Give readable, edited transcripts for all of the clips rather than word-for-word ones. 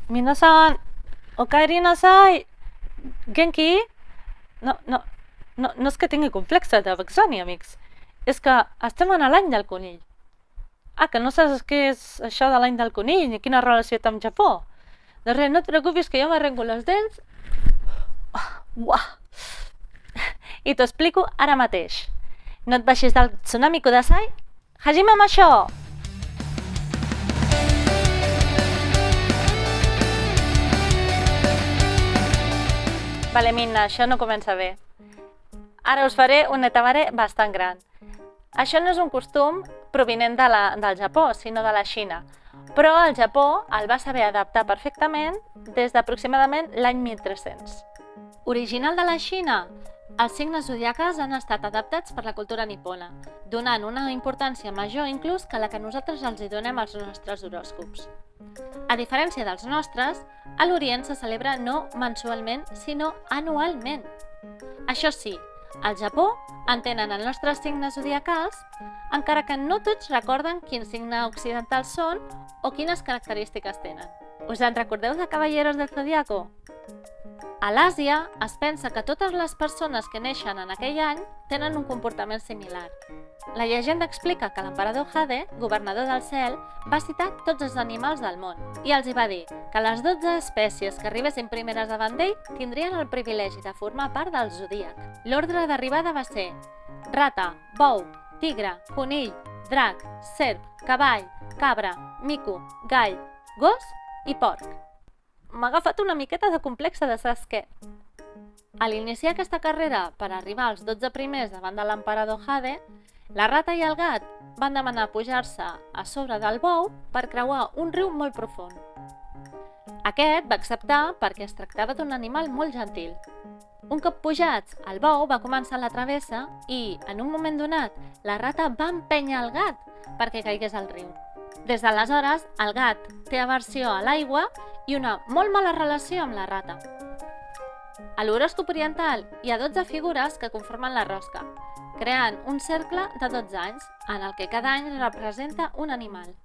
Minasan, okaeri nasai. Genki? No és que tingui complexe de vexani, amics. És que estem en l'any del conill. Ah, que no saps què és això de l'any del conill ni quina relació té amb Japó? Doncs res, no et preocupis que jo m'arrenco les dents. I t'ho explico ara mateix. No et baixis del tsunami Kudasai? Hajime mashou! Vale, Minna, això no comença bé. Ara us faré un netabare bastant gran. Això no és un costum provinent del Japó, sinó de la Xina. Però el Japó el va saber adaptar perfectament des d'aproximadament l'any 1300. Original de la Xina, els signes zodiacals han estat adaptats per la cultura nipona, donant una importància major inclús que la que nosaltres els hi donem als nostres horòscops. A diferència dels nostres, a l'Orient se celebra no mensualment, sinó anualment. Això sí, al Japó entenen els nostres signes zodiacals, encara que no tots recorden quin signe occidental són o quines característiques tenen. Us en recordeu de Caballeros del Zodiaco? A l'Àsia es pensa que totes les persones que neixen en aquell any tenen un comportament similar. La llegenda explica que l'emperador Jade, governador del cel, va citar tots els animals del món i els hi va dir que les 12 espècies que arribessin primeres davant d'ell tindrien el privilegi de formar part del zodíac. L'ordre d'arribada va ser rata, bou, tigre, conill, drac, serp, cavall, cabra, mico, gall, gos i porc. M'ha agafat una miqueta de complexe de saps què. A l'iniciar aquesta carrera per arribar als 12 primers davant de l'emperador Jade, la rata i el gat van demanar pujar-se a sobre del bou per creuar un riu molt profund. Aquest va acceptar perquè es tractava d'un animal molt gentil. Un cop pujats, el bou va començar la travessa i, en un moment donat, la rata va empènyer el gat perquè caigués al riu. Des d'aleshores, el gat té aversió a l'aigua i una molt mala relació amb la rata. A l'horòscop oriental hi ha 12 figures que conformen la rosca, creant un cercle de 12 anys, en el que cada any representa un animal.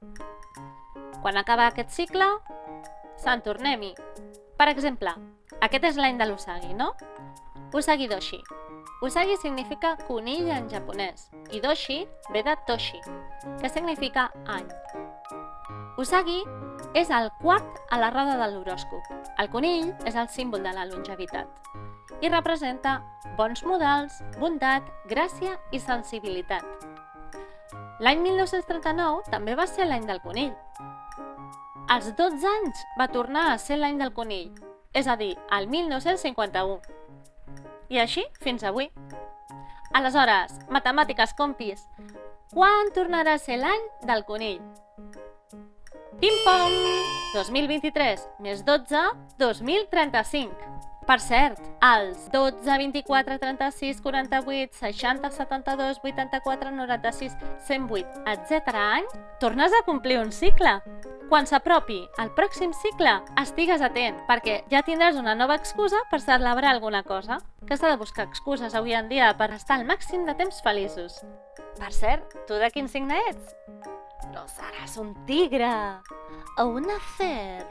Quan acaba aquest cicle, se'n tornem-hi. Per exemple, aquest és l'any de l'Usagi, no? Usagi Doshi. Usagi significa conill en japonès i Doshi ve de Toshi, que significa any. Usagi és el quart a la roda de l'horòscop. El conill és el símbol de la longevitat i representa bons modals, bondat, gràcia i sensibilitat. L'any 1939 també va ser l'any del conill. Als 12 anys va tornar a ser l'any del conill, és a dir, el 1951. I així fins avui. Aleshores, matemàtiques, compis, quan tornarà a ser l'any del conill? Pim-pom! 2023 més 12, 2035. Per cert, els 12, 24, 36, 48, 60, 72, 84, 96, 108, etc. any, tornes a complir un cicle. Quan s'apropi el pròxim cicle, estigues atent, perquè ja tindràs una nova excusa per celebrar alguna cosa. Que s'ha de buscar excuses avui en dia per estar al màxim de temps feliços. Per cert, tu de quin signe ets? No seràs un tigre, o una serp,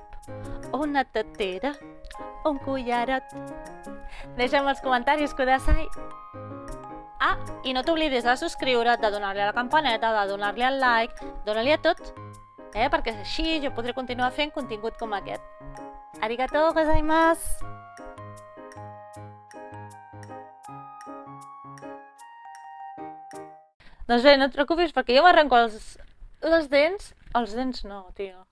o una tetera, o un collaret. Deixa'm als comentaris, Kudasai. Ah, i no t'oblidis de subscriure't, de donar-li a la campaneta, de donar-li al like, dona-li a tot, perquè així jo podré continuar fent contingut com aquest. Arigatou gozaimasu! Doncs bé, no et preocupis perquè jo m'arrenco les dents... Els dents no, tio.